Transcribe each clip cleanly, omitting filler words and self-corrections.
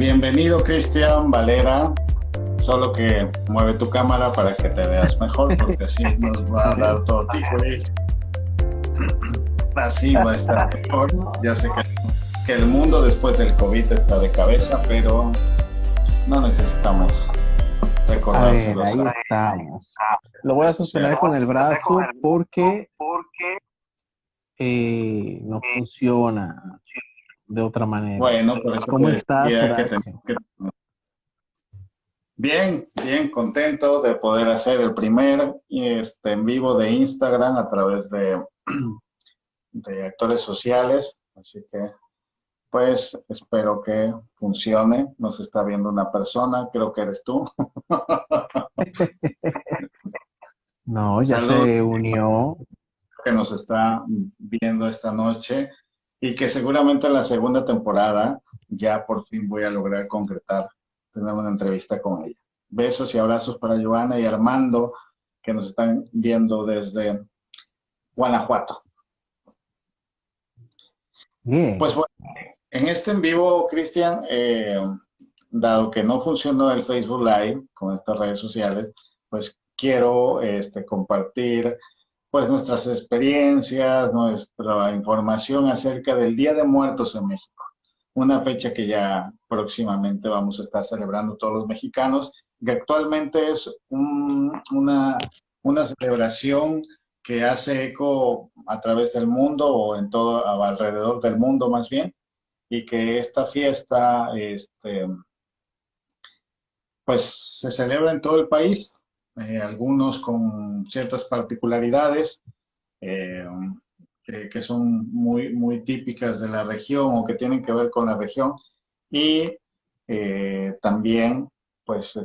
Bienvenido, Cristian Valera. Solo que mueve tu cámara para que te veas mejor, porque así nos va a dar todo tipo de... Así va a estar mejor. Ya sé que el mundo después del COVID está de cabeza, pero no necesitamos A ver, recordárselos ahí a estamos. Lo voy a estos sostener seres. con el brazo porque no funciona de otra manera. Bueno, por eso ¿Cómo te estás, decía Horacio? bien, bien contento de poder hacer el primer en vivo de Instagram a través de actores sociales, así que pues espero que funcione. Nos está viendo una persona, creo que eres tú. No, ya Salud se unió. que nos está viendo esta noche y que seguramente en la segunda temporada ya por fin voy a lograr concretar, tener una entrevista con ella. Besos y abrazos para Joana y Armando que nos están viendo desde Guanajuato. Bien. Pues bueno, en este en vivo, Cristian, dado que no funcionó el Facebook Live con estas redes sociales, pues quiero compartir pues nuestras experiencias, nuestra información acerca del Día de Muertos en México, una fecha que ya próximamente vamos a estar celebrando todos los mexicanos, que actualmente es una celebración que hace eco a través del mundo o en todo, alrededor del mundo más bien, y que esta fiesta, pues se celebra en todo el país, algunos con ciertas particularidades eh, que son muy, muy típicas de la región o que tienen que ver con la región. Y también, pues,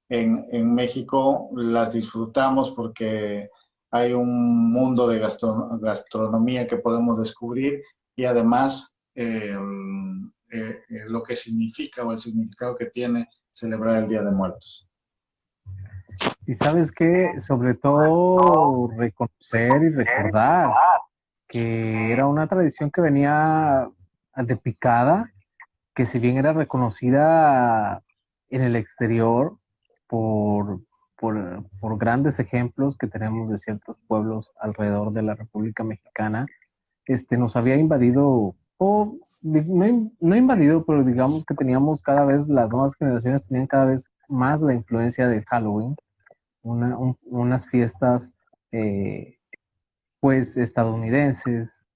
en México las disfrutamos porque hay un mundo de gastronomía que podemos descubrir y además lo que significa o el significado que tiene celebrar el Día de Muertos. Y sabes que, sobre todo, reconocer y recordar que era una tradición que venía de picada, que si bien era reconocida en el exterior por, por grandes ejemplos que tenemos de ciertos pueblos alrededor de la República Mexicana, nos había invadido, o no invadido, pero digamos que teníamos cada vez, las nuevas generaciones tenían cada vez más la influencia de Halloween, unas fiestas eh, pues estadounidenses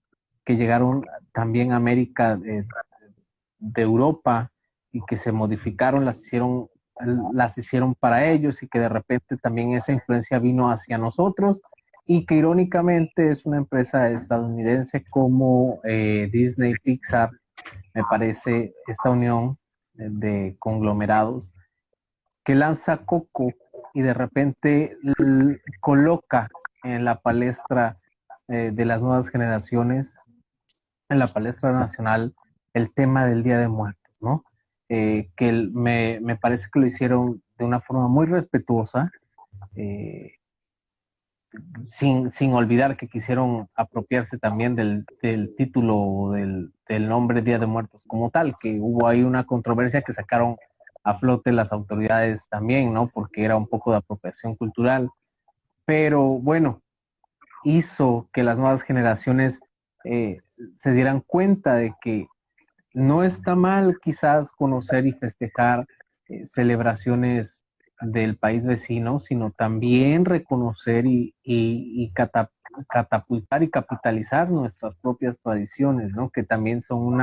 que llegaron también a América de Europa y que se modificaron, las hicieron para ellos y que de repente también esa influencia vino hacia nosotros y que irónicamente es una empresa estadounidense como Disney, Pixar, me parece, esta unión de conglomerados que lanza Coco y de repente coloca en la palestra de las nuevas generaciones, en la palestra nacional, el tema del Día de Muertos, ¿no? Me parece que lo hicieron de una forma muy respetuosa, eh, sin olvidar que quisieron apropiarse también del título, del nombre Día de Muertos como tal, que hubo ahí una controversia que sacaron a flote las autoridades también, ¿no? Porque era un poco de apropiación cultural, pero bueno, hizo que las nuevas generaciones eh, se dieran cuenta de que no está mal quizás conocer y festejar celebraciones del país vecino, sino también reconocer y catapultar y capitalizar nuestras propias tradiciones, ¿no? Que también son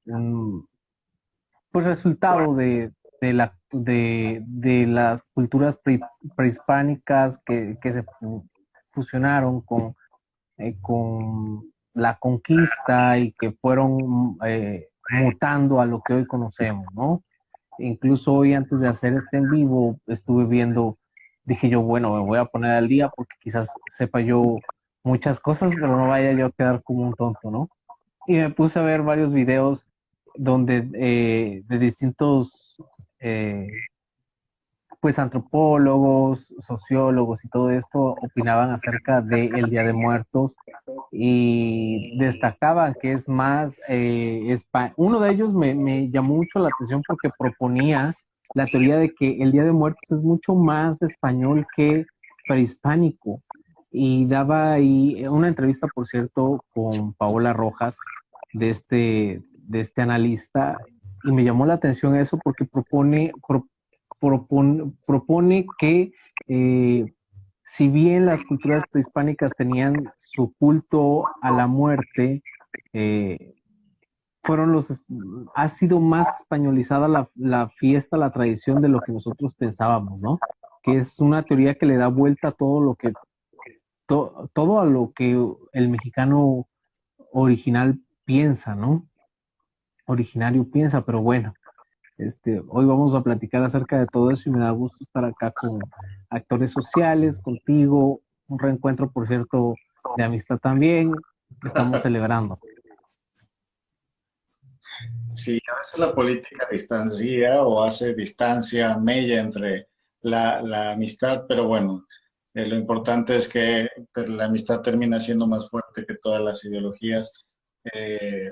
un pues resultado de las culturas prehispánicas que se fusionaron con la conquista y que fueron mutando a lo que hoy conocemos, ¿no? Incluso hoy antes de hacer este en vivo estuve viendo, dije yo, bueno, me voy a poner al día porque quizás sepa yo muchas cosas, pero no vaya yo a quedar como un tonto, ¿no? Y me puse a ver varios videos donde de distintos eh, pues antropólogos, sociólogos y todo esto opinaban acerca del Día de Muertos y destacaban que es más, uno de ellos me llamó mucho la atención porque proponía la teoría de que el Día de Muertos es mucho más español que prehispánico. Y daba ahí una entrevista, por cierto, con Paola Rojas, de este analista, y me llamó la atención eso porque propone que si bien las culturas prehispánicas tenían su culto a la muerte, eh, ha sido más españolizada la fiesta, la tradición de lo que nosotros pensábamos, ¿no? Que es una teoría que le da vuelta a todo todo a lo que el mexicano original piensa, ¿no? Originario piensa, pero bueno, hoy vamos a platicar acerca de todo eso y me da gusto estar acá con actores sociales, contigo, un reencuentro, por cierto, de amistad también, que estamos celebrando. Sí, a veces la política distancia o hace distancia, mella entre la amistad, pero bueno, lo importante es que la amistad termina siendo más fuerte que todas las ideologías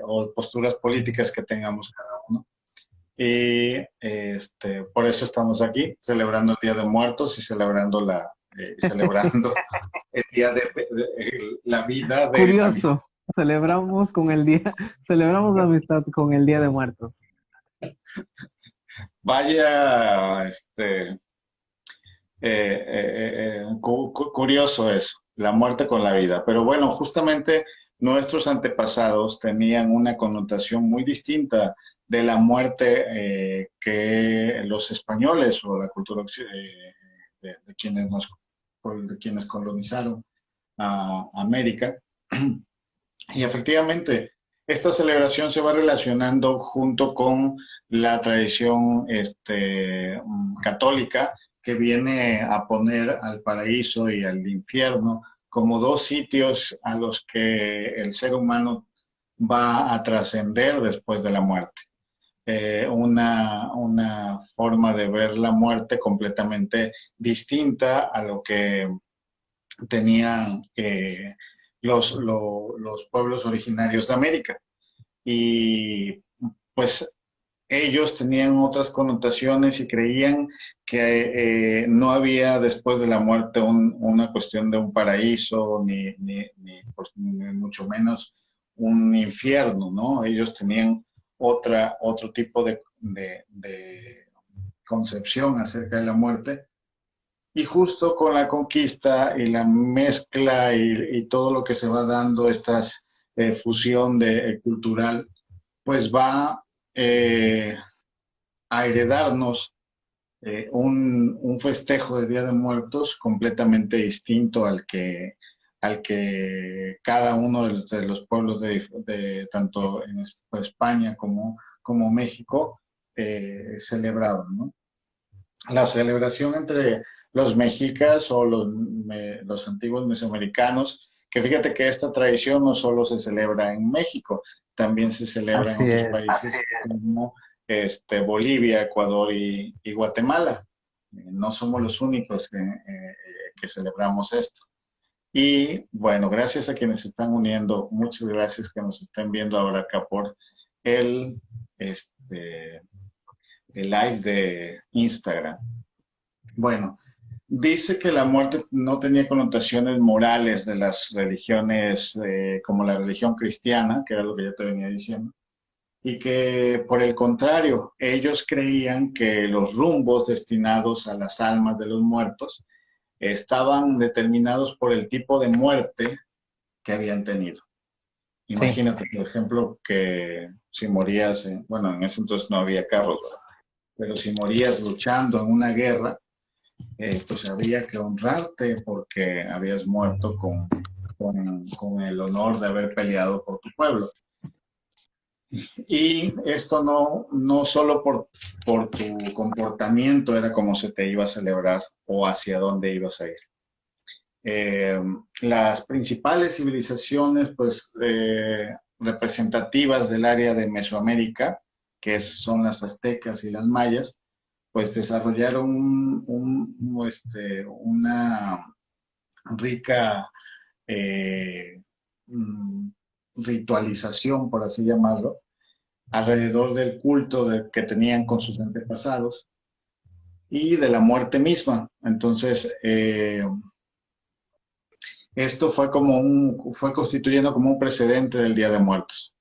o posturas políticas que tengamos cada uno. Y por eso estamos aquí, celebrando el Día de Muertos y celebrando celebrando el día la vida de la amistad. Curioso, celebramos con el día, celebramos la amistad con el Día de Muertos. Vaya, curioso eso, la muerte con la vida. Pero bueno, justamente nuestros antepasados tenían una connotación muy distinta de la muerte que los españoles o la cultura de de quienes colonizaron a América. Y efectivamente, esta celebración se va relacionando junto con la tradición católica que viene a poner al paraíso y al infierno como dos sitios a los que el ser humano va a trascender después de la muerte. Una forma de ver la muerte completamente distinta a lo que tenían los pueblos originarios de América. Y pues ellos tenían otras connotaciones y creían que no había después de la muerte una cuestión de un paraíso, pues, ni mucho menos un infierno, ¿no? Ellos tenían otro tipo de concepción acerca de la muerte. Y justo con la conquista y la mezcla y todo lo que se va dando, esta fusión cultural, pues va a heredarnos un festejo de Día de Muertos completamente distinto al que cada uno de los pueblos tanto en España como México celebraban, ¿no? La celebración entre los mexicas o los antiguos mesoamericanos, que fíjate que esta tradición no solo se celebra en México, también se celebra en Así otros es. países como Bolivia, Ecuador y Guatemala. No somos los únicos que celebramos esto. Y bueno, gracias a quienes se están uniendo, muchas gracias que nos estén viendo ahora acá por el, este, el live de Instagram. Bueno, dice que la muerte no tenía connotaciones morales de las religiones como la religión cristiana, que era lo que yo te venía diciendo, y que por el contrario, ellos creían que los rumbos destinados a las almas de los muertos estaban determinados por el tipo de muerte que habían tenido. Sí, Imagínate, por ejemplo, que si morías, bueno, en ese entonces no había carros, ¿verdad? Pero si morías luchando en una guerra, pues había que honrarte porque habías muerto con el honor de haber peleado por tu pueblo. Y esto no solo por tu comportamiento era como se te iba a celebrar o hacia dónde ibas a ir. Eh, las principales civilizaciones pues, representativas del área de Mesoamérica, son las aztecas y las mayas, pues desarrollaron una rica eh, ritualización, por así llamarlo, alrededor del culto que tenían con sus antepasados y de la muerte misma. Entonces, esto fue constituyendo como un precedente del Día de Muertos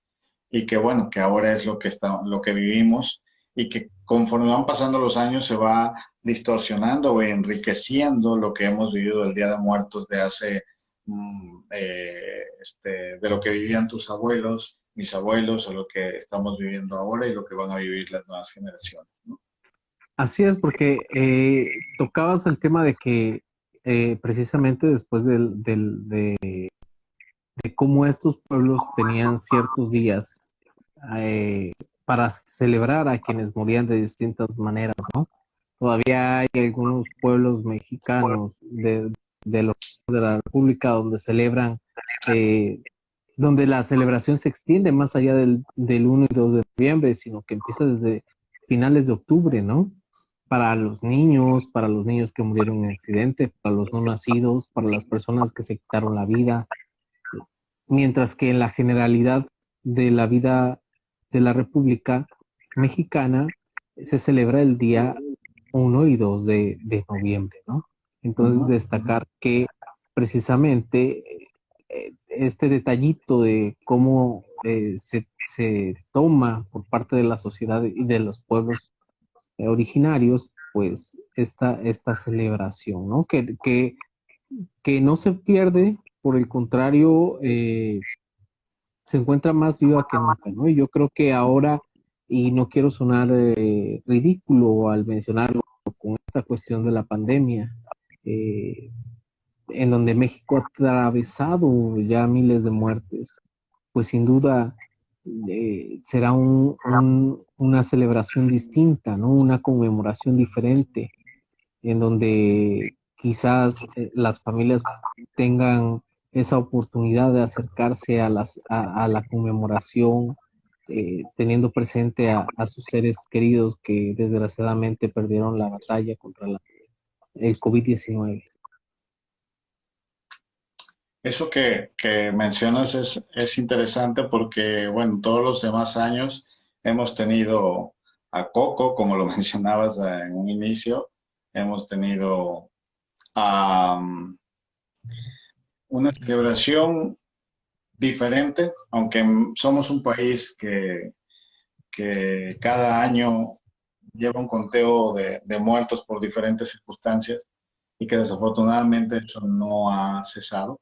y que bueno, que ahora es lo que vivimos y que conforme van pasando los años se va distorsionando o enriqueciendo lo que hemos vivido el Día de Muertos de hace, de lo que vivían tus abuelos, mis abuelos, o lo que estamos viviendo ahora y lo que van a vivir las nuevas generaciones, ¿no? Así es, porque tocabas el tema de que precisamente después de cómo estos pueblos tenían ciertos días eh, para celebrar a quienes morían de distintas maneras, ¿no? Todavía hay algunos pueblos mexicanos de los de la República donde celebran, eh, donde la celebración se extiende más allá del 1 y 2 de noviembre, sino que empieza desde finales de octubre, ¿no? Para los niños que murieron en accidente, para los no nacidos, para las personas que se quitaron la vida, mientras que en la generalidad de la vida de la República Mexicana se celebra el día 1 y 2 de noviembre, ¿no? Entonces, Ujú, ujú. destacar que precisamente este detallito de cómo se toma por parte de la sociedad y de los pueblos originarios, pues esta celebración, ¿no? Que no se pierde, por el contrario, se encuentra más viva que nunca, ¿no? Y yo creo que ahora, y no quiero sonar ridículo al mencionarlo con esta cuestión de la pandemia, eh, en donde México ha atravesado ya miles de muertes, pues sin duda será una celebración distinta, ¿no? Una conmemoración diferente, en donde quizás las familias tengan esa oportunidad de acercarse a la conmemoración, teniendo presente a sus seres queridos que desgraciadamente perdieron la batalla contra el COVID-19. Eso que mencionas es interesante porque, bueno, todos los demás años hemos tenido a Coco, como lo mencionabas en un inicio, hemos tenido una celebración diferente, aunque somos un país que cada año lleva un conteo de muertos por diferentes circunstancias y que desafortunadamente eso no ha cesado.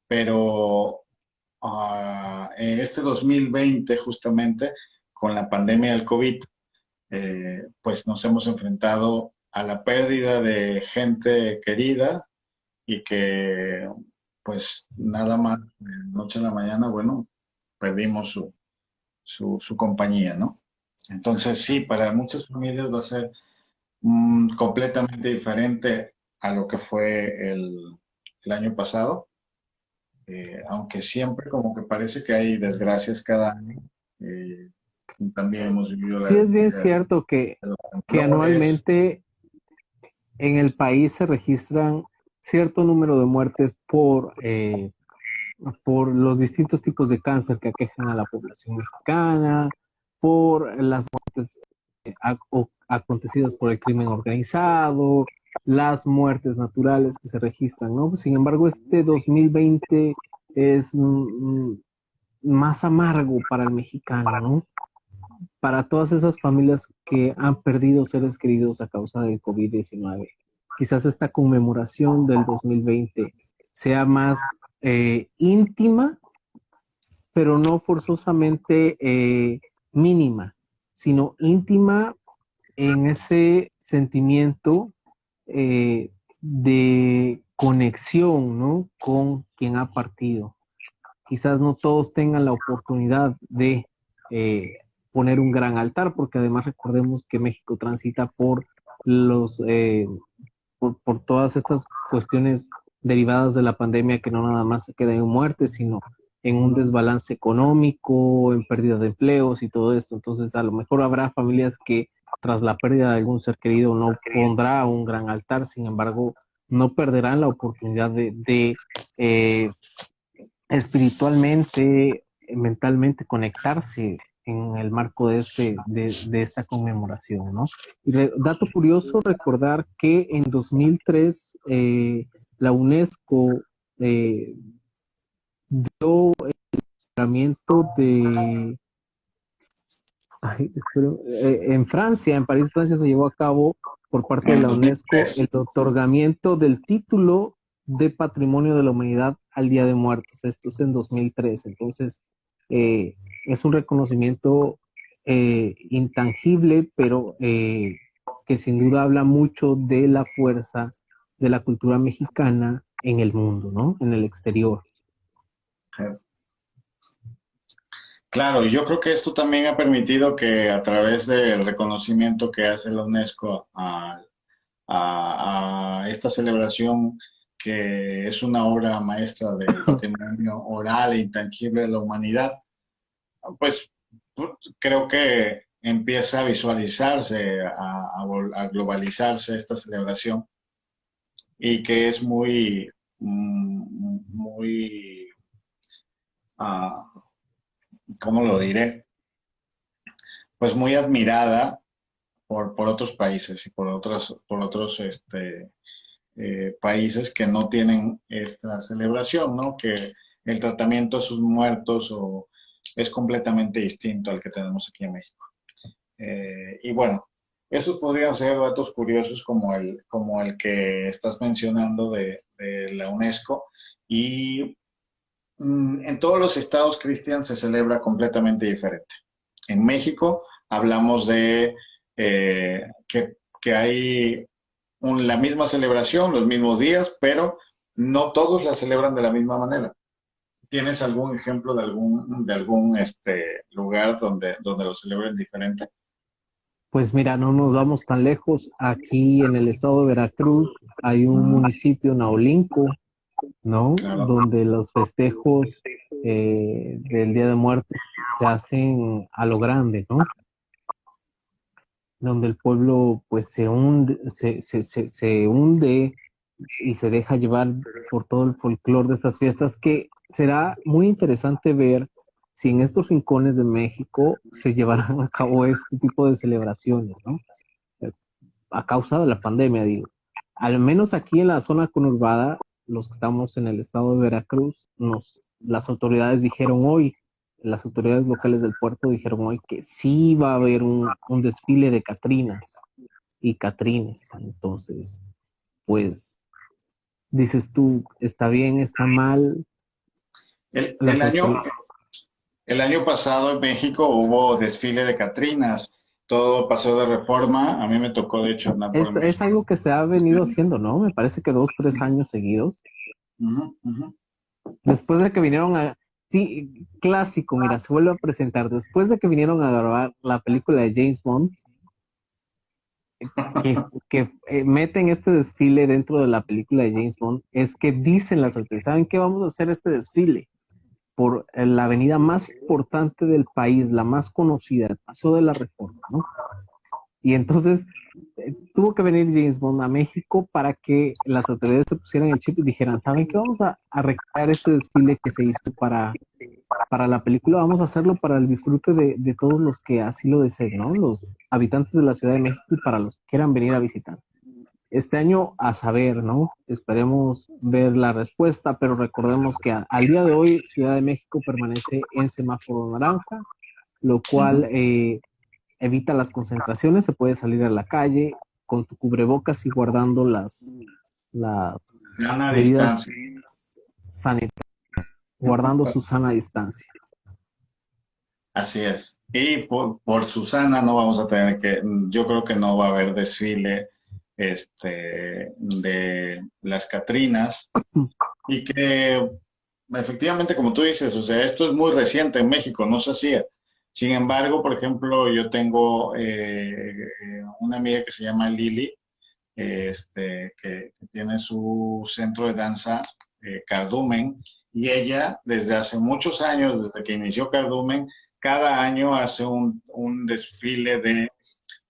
Pero en este 2020, justamente, con la pandemia del COVID, pues nos hemos enfrentado a la pérdida de gente querida y que, pues nada más, de noche a la mañana, bueno, perdimos su compañía, ¿no? Entonces, sí, para muchas familias va a ser completamente diferente a lo que fue el año pasado, aunque siempre como que parece que hay desgracias cada año. eh, También hemos vivido la Sí, es bien desgracia cierto de los que temblores. anualmente en el país se registran cierto número de muertes por los distintos tipos de cáncer que aquejan a la población mexicana, por las muertes acontecidas por el crimen organizado, las muertes naturales que se registran, ¿no? Sin embargo, este 2020 es más amargo para el mexicano, ¿no? Para todas esas familias que han perdido seres queridos a causa del COVID-19. Quizás esta conmemoración del 2020 sea más íntima, pero no forzosamente mínima, sino íntima en ese sentimiento de conexión, ¿no? Con quien ha partido. Quizás no todos tengan la oportunidad de eh, poner un gran altar, porque además recordemos que México transita los, eh, por todas estas cuestiones derivadas de la pandemia que no nada más se queda en muertes, sino en un Ujú. desbalance económico, en pérdida de empleos y todo esto. Entonces, a lo mejor habrá familias que tras la pérdida de algún ser querido no pondrá un gran altar, sin embargo, no perderán la oportunidad de espiritualmente, mentalmente conectarse en el marco de, de esta conmemoración, ¿no? Y dato curioso, recordar que en 2003 la UNESCO eh, tratamiento de, ay, en Francia, en París, Francia, se llevó a cabo por parte de En la UNESCO el 2003. otorgamiento del título de Patrimonio de la Humanidad al Día de Muertos. Esto es en 2003. Entonces, es un reconocimiento intangible, pero que sin duda habla mucho de la fuerza de la cultura mexicana en el mundo, ¿no? En el exterior. Claro, yo creo que esto también ha permitido que a través del reconocimiento que hace la UNESCO a esta celebración, que es una obra maestra del patrimonio oral e intangible de la humanidad, pues creo que empieza a visualizarse, a globalizarse esta celebración y que es muy, ah, ¿cómo lo diré? Pues muy admirada por otros países y por otros países que no tienen esta celebración, ¿no? Que el tratamiento a sus muertos es completamente distinto al que tenemos aquí en México. Y bueno, esos podrían ser datos curiosos como el que estás mencionando de la UNESCO. Y en todos los estados, Cristian, se celebra completamente diferente. En México hablamos de que hay la misma celebración, los mismos días, pero no todos la celebran de la misma manera. ¿Tienes algún ejemplo de algún lugar donde lo celebren diferente? Pues mira, no nos vamos tan lejos. Aquí en el estado de Veracruz hay un Mm, municipio, Naolinco, ¿no? claro. Donde los festejos del Día de Muertos se hacen a lo grande, ¿no? Donde el pueblo pues se hunde y se deja llevar por todo el folclore de estas fiestas, que será muy interesante ver si en estos rincones de México se llevarán a cabo este tipo de celebraciones, ¿no? A causa de la pandemia, digo. Al menos aquí en la zona conurbada, los que estamos en el estado de Veracruz, las autoridades dijeron hoy, las autoridades locales del puerto dijeron hoy que sí va a haber un desfile de Catrinas y Catrines. Entonces, pues, dices tú, está bien, está mal, El, el las año, autoridades. el año pasado en México hubo desfile de Catrinas, todo pasó de reforma, a mí me tocó de hecho andar por Es México. algo que se ha venido haciendo, ¿no? Me parece que 2, 3 años seguidos. Ujú, ujú. Después de que vinieron a... Sí, clásico, mira, se vuelve a presentar. Después de que vinieron a grabar la película de James Bond, que meten este desfile dentro de la película de James Bond, es que dicen las autoridades, ¿saben qué? Vamos a hacer este desfile por la avenida más importante del país, la más conocida, el Paseo de la Reforma, ¿no? Y entonces tuvo que venir James Bond a México para que las autoridades se pusieran el chip y dijeran, ¿saben qué? Vamos a recrear este desfile que se hizo para la película, vamos a hacerlo para el disfrute de todos los que así lo deseen, ¿no? Los habitantes de la Ciudad de México y para los que quieran venir a visitar. Este año a saber, ¿no? Esperemos ver la respuesta, pero recordemos que al día de hoy Ciudad de México permanece en semáforo naranja, lo cual Ujú. evita las concentraciones, se puede salir a la calle con tu cubrebocas y guardando las Sana medidas distancia. sanitarias, guardando su sana distancia. Así es. Y por Susana no vamos a tener yo creo que no va a haber desfile de las Catrinas y que efectivamente, como tú dices, o sea, esto es muy reciente en México, no se hacía. Sin embargo, por ejemplo, yo tengo una amiga que se llama Lili, que tiene su centro de danza, Cardumen, y ella desde hace muchos años, desde que inició Cardumen, cada año hace un desfile de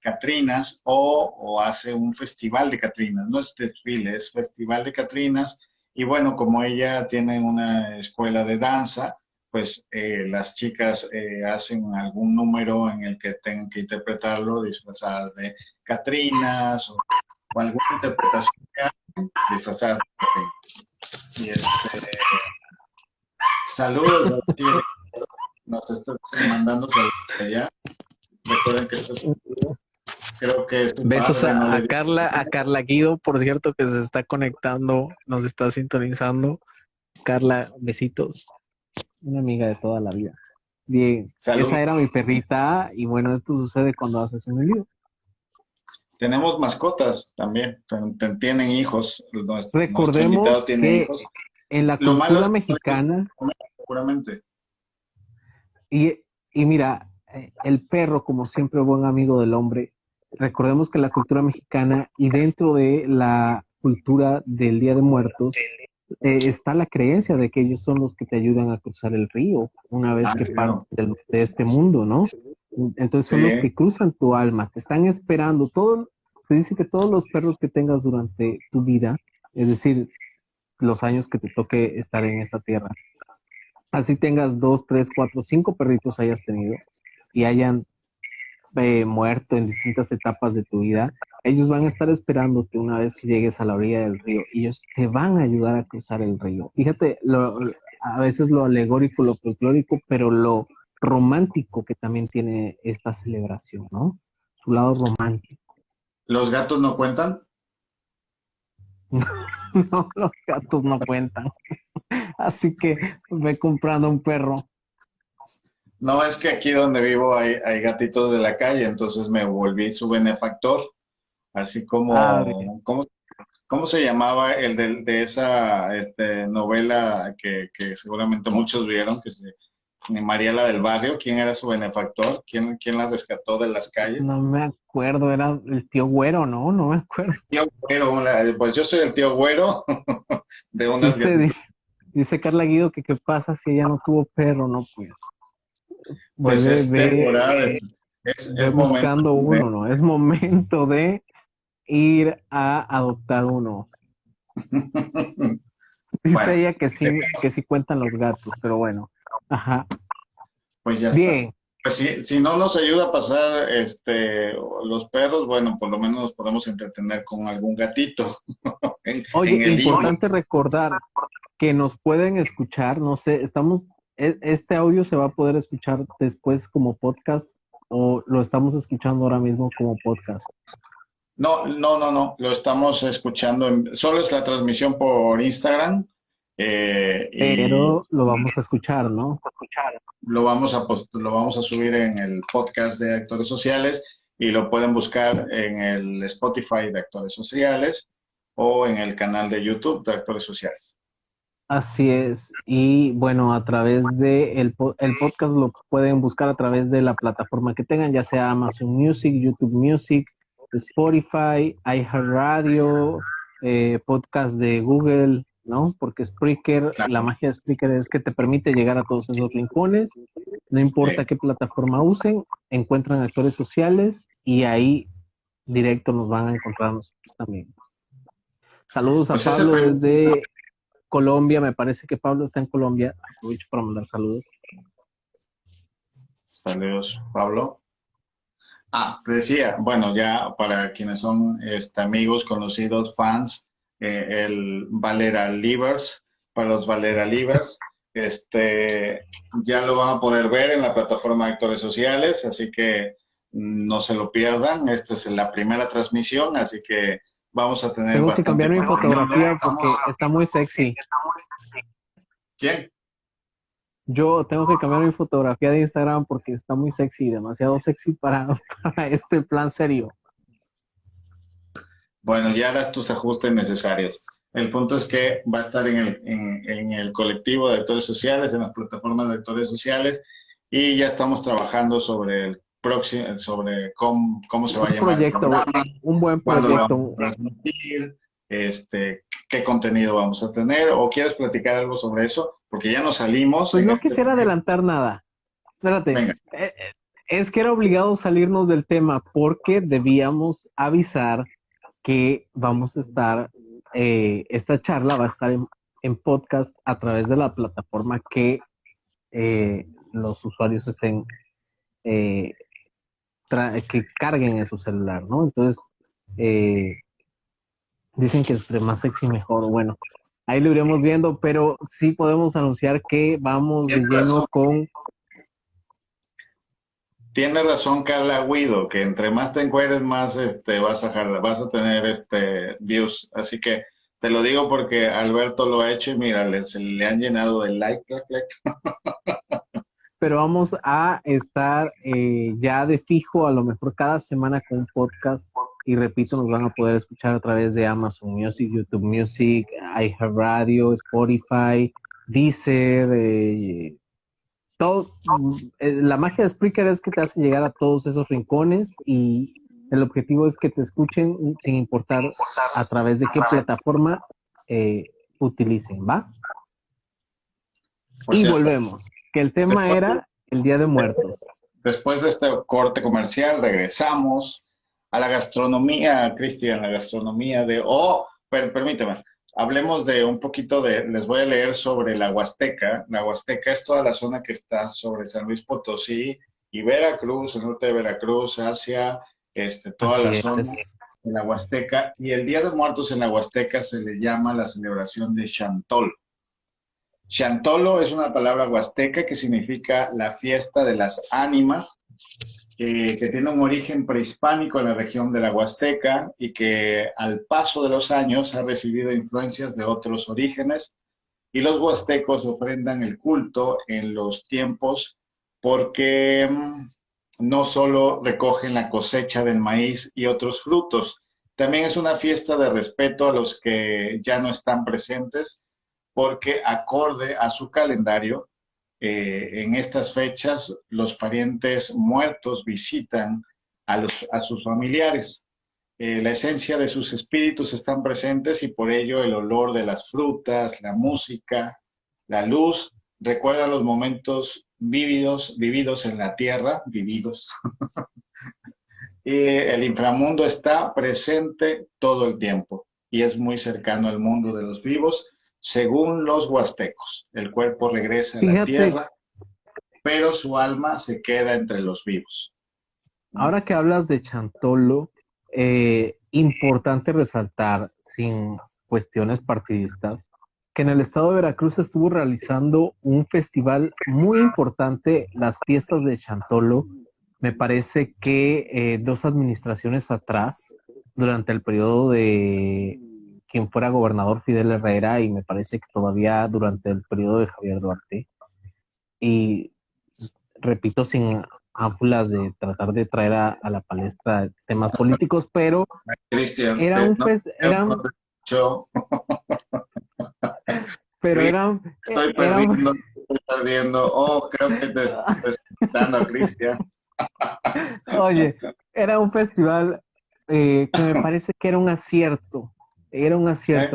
Catrinas o hace un festival de Catrinas, no es desfile, es festival de Catrinas Y bueno, como ella tiene una escuela de danza, pues las chicas hacen algún número en el que tengan que interpretarlo disfrazadas de Catrinas o alguna interpretación que hacen disfrazadas de Catrinas. Y saludos, sí, nos están mandando saludos allá. Recuerden que esto es, creo que su Besos padre no le dio. A Carla Guido, por cierto, que se está conectando, nos está sintonizando. Carla, besitos. Una amiga de toda la vida. Bien, Salud. esa era mi perrita y bueno, esto sucede cuando haces un lío. Tenemos mascotas también, tienen hijos, nuestro invitado Recordemos tiene que hijos. en la Lo malo cultura es que no les gusta mexicana, comer, seguramente. y, y mira, el perro, como siempre buen amigo del hombre, recordemos que en la cultura mexicana y dentro de la cultura del Día de Muertos, está la creencia de que ellos son los que te ayudan a cruzar el río una vez Ah, que claro. partes de este mundo, ¿no? Entonces son los Sí, que cruzan tu alma, te están esperando. Se dice que todos los perros que tengas durante tu vida, es decir, los años que te toque estar en esta tierra, así tengas 2, 3, 4, 5 perritos hayas tenido y hayan muerto en distintas etapas de tu vida, ellos van a estar esperándote una vez que llegues a la orilla del río. Ellos te van a ayudar a cruzar el río. Fíjate, a veces lo alegórico, lo folclórico, pero lo romántico que también tiene esta celebración, ¿no? Su lado romántico. los gatos no cuentan. No, los gatos no cuentan. Así que ve comprando un perro. No, es que aquí donde vivo hay gatitos de la calle, entonces me volví su benefactor, así Ah, bien. como, ¿cómo se llamaba el de esa novela que seguramente muchos vieron, Mariela del Barrio? ¿Quién era su benefactor? ¿Quién la rescató de las No calles? me acuerdo, era el tío Güero, ¿no? No me acuerdo. Tío Güero, pues yo soy el tío Güero de unas Dice, gatitas. dice, dice Carla Guido que qué pasa si ella no tuvo perro, no, pues. Pues Ve, es ve, temporada, ve es momento buscando de... uno, ¿no? Es momento de ir a adoptar uno. Dice Bueno, ella que sí cuentan los gatos, pero bueno. Ajá. pues ya está. Bien. Pues si no nos ayuda a pasar los perros, bueno, por lo menos nos podemos entretener con algún gatito Oye, en el limbo. importante recordar que nos pueden escuchar, no sé, este audio se va a poder escuchar después como podcast o lo estamos escuchando ahora mismo como podcast. No, lo estamos escuchando, solo es la transmisión por Instagram y Pero lo vamos a escuchar, ¿no? lo vamos a subir en el podcast de Actores Sociales y lo pueden buscar en el Spotify de Actores Sociales o en el canal de YouTube de Actores Sociales. Así es. Y bueno, a través de el podcast lo pueden buscar a través de la plataforma que tengan, ya sea Amazon Music, YouTube Music, Spotify, iHeartRadio, podcast de Google, ¿no? Porque Spreaker, la Claro, magia de Spreaker es que te permite llegar a todos esos rincones. No importa qué plataforma usen, encuentran actores sociales y ahí directo nos van a encontrar nosotros también. Saludos a pues ese Pablo desde Colombia, me parece que Pablo está en Colombia. Aprovecho para mandar saludos. saludos, Pablo. Te decía, bueno, ya para quienes son amigos, conocidos, fans, el Valera Livers, para los Valera Livers, ya lo van a poder ver en la plataforma de Actores Sociales, así que no se lo pierdan. Esta es la primera transmisión, así que vamos a tener Tengo que bastante cambiar mi contenido. fotografía Estamos... porque está muy sexy. ¿Quién? Yo tengo que cambiar mi fotografía de Instagram porque está muy sexy, demasiado sexy para este plan serio. Bueno, ya harás tus ajustes necesarios. El punto es que va a estar en el colectivo de actores sociales, en las plataformas de actores sociales, y ya estamos trabajando sobre el próximo, sobre cómo se va a Un llamar el proyecto, programa, un buen cuándo lo vamos proyecto. a transmitir, qué contenido vamos a tener, o quieres platicar algo sobre eso, porque ya nos salimos Pues en no este quisiera momento. adelantar nada. Espérate, Venga, es que era obligado salirnos del tema porque debíamos avisar que vamos a estar, esta charla va a estar en podcast a través de la plataforma que los usuarios estén eh, que carguen en su celular, ¿no? Entonces, dicen que entre más sexy mejor. Bueno, ahí lo iremos viendo, pero sí podemos anunciar que vamos de Tienes lleno razón, con... tiene razón Carla Guido, que entre más te encueres, más vas a tener views. Así que te lo digo porque Alberto lo ha hecho y mira, se le han llenado de like, like, like. Pero vamos a estar ya de fijo, a lo mejor cada semana con un podcast. Y repito, nos van a poder escuchar a través de Amazon Music, YouTube Music, iHeartRadio, Spotify, Deezer, todo. La magia de Spreaker es que te hace llegar a todos esos rincones y el objetivo es que te escuchen sin importar a través de qué plataforma utilicen, ¿va? Pues Y ya está. volvemos, que el tema Después, era el Día de Muertos. después de este corte comercial, regresamos a la gastronomía, Cristian, la gastronomía permíteme, hablemos de un poquito les voy a leer sobre la Huasteca. La Huasteca es toda la zona que está sobre San Luis Potosí y Veracruz, el norte de Veracruz, hacia toda la Así zona es. de la Huasteca. Y el Día de Muertos en la Huasteca se le llama la celebración de Chantol. Chantolo es una palabra huasteca que significa la fiesta de las ánimas, que tiene un origen prehispánico en la región de la Huasteca y que al paso de los años ha recibido influencias de otros orígenes. Y los huastecos ofrendan el culto en los tiempos porque no solo recogen la cosecha del maíz y otros frutos, también es una fiesta de respeto a los que ya no están presentes porque acorde a su calendario, en estas fechas los parientes muertos visitan a sus familiares. La esencia de sus espíritus están presentes y por ello el olor de las frutas, la música, la luz, recuerda los momentos vividos en la tierra, vividos. Y el inframundo está presente todo el tiempo y es muy cercano al mundo de los vivos. Según los huastecos, el cuerpo regresa a la Fíjate, tierra, pero su alma se queda entre los vivos. ahora que hablas de Chantolo, importante resaltar, sin cuestiones partidistas, que en el estado de Veracruz estuvo realizando un festival muy importante, las fiestas de Chantolo. Me parece que 2 administraciones atrás, durante el periodo de quien fuera gobernador Fidel Herrera, y me parece que todavía durante el periodo de Javier Duarte, y repito, sin ánfulas de tratar de traer a la palestra temas políticos, pero Cristian, era un no, fes- no eran, te escucho. pero Cristian, era, estoy era un- perdiendo, estoy perdiendo. Oh, creo que te estoy escuchando, Cristian. oye, era un festival que me parece que era un acierto ¿Eh?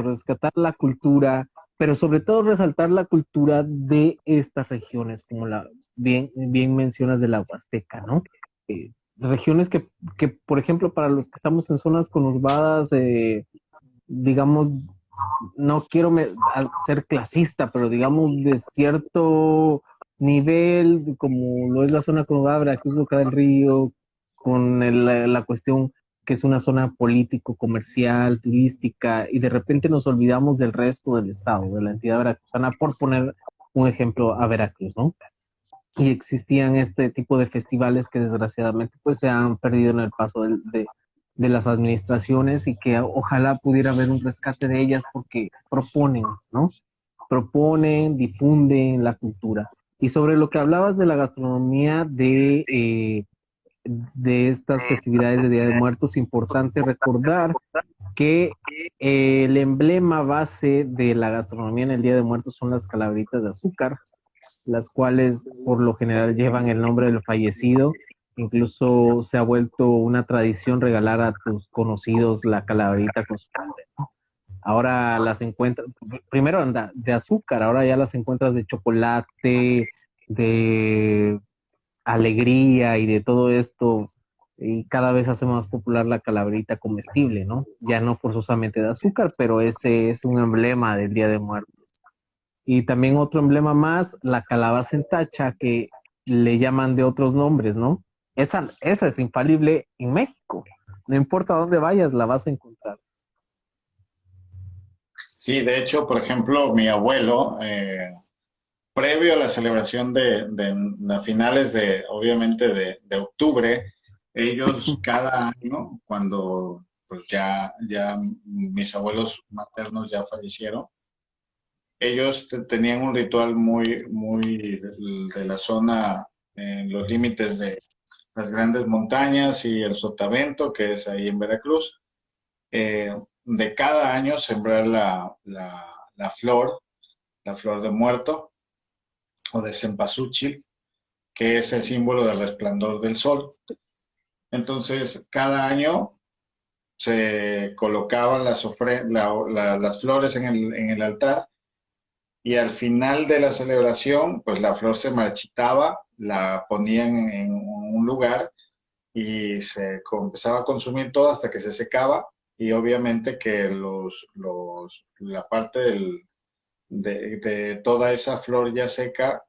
rescatar la cultura, pero sobre todo resaltar la cultura de estas regiones, como bien mencionas de la Huasteca, ¿no? Regiones que, por ejemplo, para los que estamos en zonas conurbadas, digamos, no quiero ser clasista, pero digamos de cierto nivel, como lo es la zona conurbada, Veracruz, Boca del Río, con la cuestión que es una zona político, comercial, turística, y de repente nos olvidamos del resto del estado, de la entidad veracruzana, por poner un ejemplo a Veracruz, ¿no? Y existían este tipo de festivales que desgraciadamente pues se han perdido en el paso de las administraciones y que ojalá pudiera haber un rescate de ellas porque proponen, ¿no? Proponen, difunden la cultura. Y sobre lo que hablabas de la gastronomía de estas festividades de Día de Muertos, importante recordar que el emblema base de la gastronomía en el Día de Muertos son las calaveritas de azúcar, las cuales por lo general llevan el nombre del fallecido. Incluso se ha vuelto una tradición regalar a tus conocidos la calaverita con su nombre, ¿no? Ahora las encuentras, primero anda de azúcar, ahora ya las encuentras de chocolate, de alegría y de todo esto. Y cada vez hace más popular la calaverita comestible, ¿no? Ya no forzosamente de azúcar, pero ese es un emblema del Día de Muertos. Y también otro emblema más, la calabaza en tacha, que le llaman de otros nombres, ¿no? Esa es infalible en México. No importa dónde vayas, la vas a encontrar. Sí, de hecho, por ejemplo, mi abuelo, previo a la celebración de finales de, obviamente, de octubre, ellos cada año, cuando pues ya mis abuelos maternos ya fallecieron, ellos tenían un ritual muy de la zona, en los límites de las grandes montañas y el Sotavento, que es ahí en Veracruz, de cada año sembrar la flor de muerto o de cempasúchil, que es el símbolo del resplandor del sol. Entonces, cada año se colocaban las flores en el altar y al final de la celebración, pues la flor se marchitaba, la ponían en un lugar y empezaba a consumir todo hasta que se secaba y obviamente que la parte de toda esa flor ya seca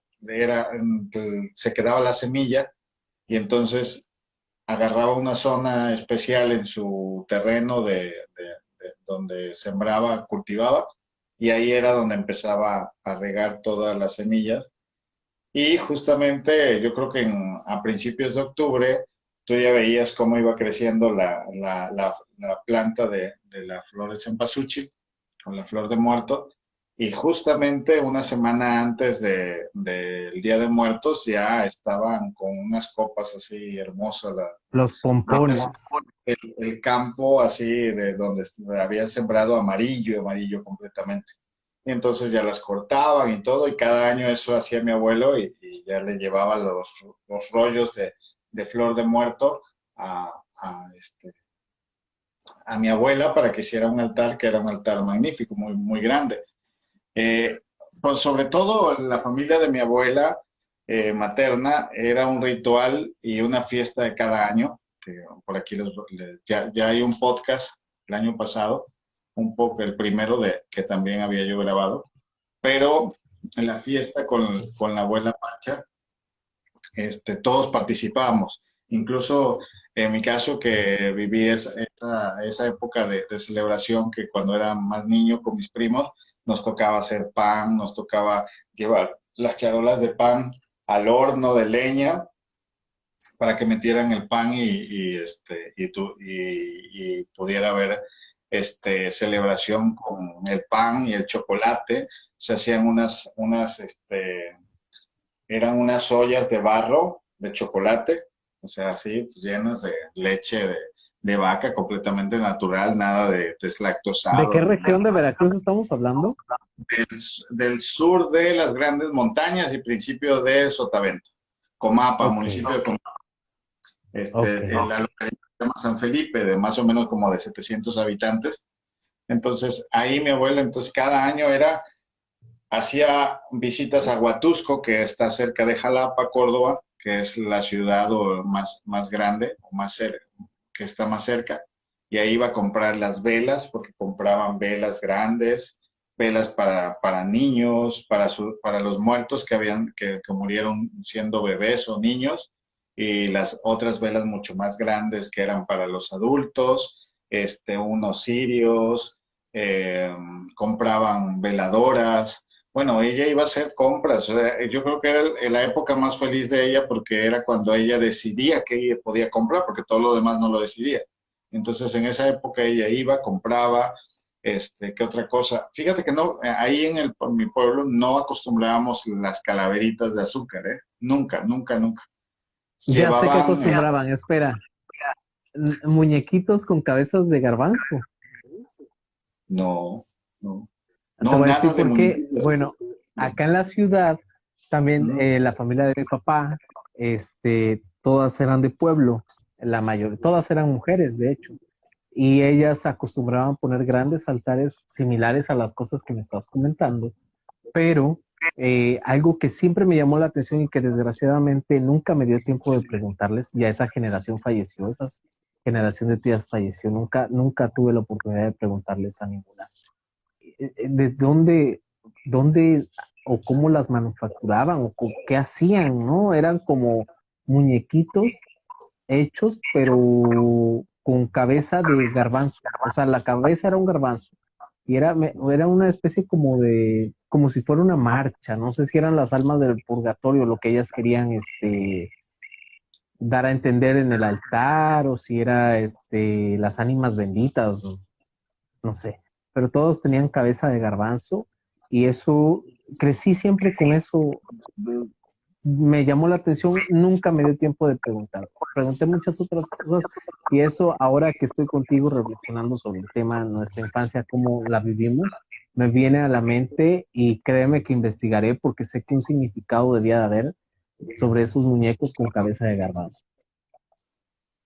se quedaba la semilla y entonces agarraba una zona especial en su terreno donde sembraba, cultivaba, y ahí era donde empezaba a regar todas las semillas. Y justamente yo creo que a principios de octubre tú ya veías cómo iba creciendo la planta de la flor de cempasúchil, con la flor de muerto, y justamente una semana antes del Día de Muertos ya estaban con unas copas así hermosas, Los pompones. el campo así de donde había sembrado amarillo, amarillo completamente. Y entonces ya las cortaban y todo, y cada año eso hacía mi abuelo y ya le llevaba los rollos de flor de muerto a, a a mi abuela para que hiciera un altar que era un altar magnífico, muy grande. Eh, pues sobre todo la familia de mi abuela materna era un ritual y una fiesta de cada año, que por aquí ya hay un podcast el año pasado, un poco el primero que también había yo grabado, pero en la fiesta con la abuela Pacha, todos participábamos. Incluso en mi caso que viví esa época de celebración que cuando era más niño con mis primos, nos tocaba hacer pan, nos tocaba llevar las charolas de pan al horno de leña para que metieran el pan y pudiera haber celebración con el pan y el chocolate. Se hacían eran unas ollas de barro de chocolate, o sea, así, pues, llenas de leche de vaca completamente natural, nada de ¿De qué deslactosado, región de Veracruz estamos hablando? del, del sur de las grandes montañas y principio de Sotavento, Comapa, Ok, municipio de Comapa. ok. La localidad se llama San Felipe, de más o menos como de 700 habitantes. Entonces, ahí mi abuela, entonces cada año hacía visitas a Huatusco, que está cerca de Jalapa, Córdoba, que es la ciudad más grande, o que está más cerca, y ahí iba a comprar las velas, porque compraban velas grandes, velas para niños, para los muertos que murieron siendo bebés o niños, y las otras velas mucho más grandes que eran para los adultos, unos cirios, eh, compraban veladoras. Bueno, ella iba a hacer compras. O sea, yo creo que era la época más feliz de ella porque era cuando ella decidía qué ella podía comprar, porque todo lo demás no lo decidía. Entonces, en esa época ella iba, compraba, ¿qué otra cosa? Fíjate que no, ahí en mi pueblo no acostumbrábamos las calaveritas de azúcar, ¿eh? Nunca, nunca, nunca. Ya sé que Llevaban, acostumbraban, espera, muñequitos con cabezas de garbanzo. no, no, Te no, voy a nada decir de por qué. muñequitos. Bueno, acá en la ciudad, también Ujú. la familia de mi papá, todas eran de pueblo, todas eran mujeres, de hecho, y ellas acostumbraban poner grandes altares similares a las cosas que me estás comentando, pero algo que siempre me llamó la atención y que desgraciadamente nunca me dio tiempo de preguntarles, ya esa generación falleció, esa generación de tías falleció, nunca tuve la oportunidad de preguntarles a ninguna. ¿De dónde? dónde o cómo las manufacturaban o qué hacían, ¿no? Eran como muñequitos hechos, pero con cabeza de garbanzo. O sea, la cabeza era un garbanzo. Y era una especie como de, como si fuera una marcha. No sé si eran las almas del purgatorio lo que ellas querían, dar a entender en el altar, o si era, las ánimas benditas, no sé. Pero todos tenían cabeza de garbanzo y eso, crecí siempre con eso. Me llamó la atención, nunca me dio tiempo de preguntar. Pregunté muchas otras cosas y eso, ahora que estoy contigo reflexionando sobre el tema de nuestra infancia, cómo la vivimos, me viene a la mente y créeme que investigaré porque sé que un significado debía de haber sobre esos muñecos con cabeza de garbanzo.